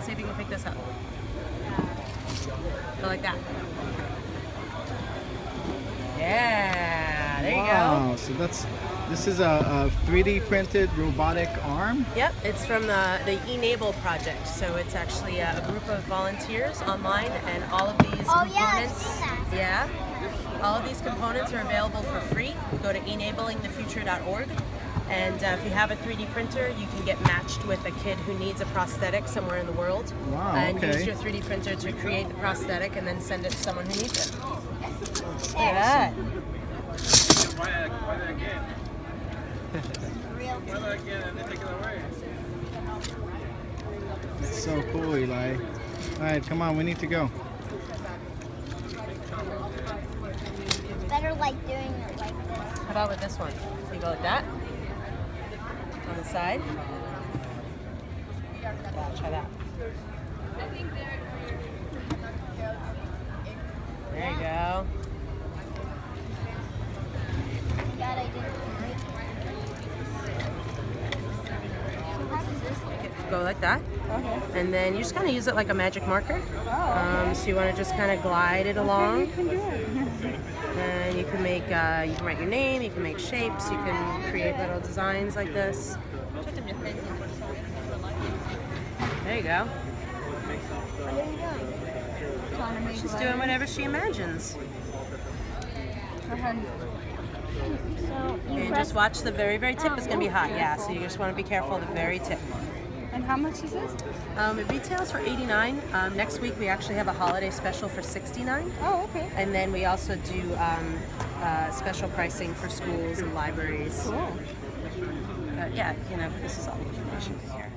Let's see if you can pick this up. Go like that. Yeah, there you go. Wow, so this is a 3D printed robotic arm? Yep, it's from the Enable project. So it's actually a group of volunteers online, and all of these components, yeah, all of these components are available for free. Go to enablingthefuture.org, and if you have a 3D printer, you can get matched with a kid who needs a prosthetic somewhere in the world. Wow, and okay. use your 3D printer to create the prosthetic and then send it to someone who needs it. Look at that. It's so cool, Eli. Alright, come on, we need to go. Better like doing it like this. How about with this one? So you go like that on the side. Yeah, try that. There you go. God, I did. Go like that. Okay. And then you just kind of use it like a magic marker. Oh, okay. So you want to just kind of glide it along. You can do it. And you can make, you can write your name, you can make shapes, you can create little designs like this. There you go. What are you doing? Trying to make She's letters. doing whatever she imagines. Go ahead. So And just watch the very, very tip. It's going to be hot, yeah. So you just want to be careful of the very tip. And how much is this? It retails for $89. Next week we actually have a holiday special for $69. Oh, okay. And then we also do special pricing for schools and libraries. Cool. Yeah, this is all the information here.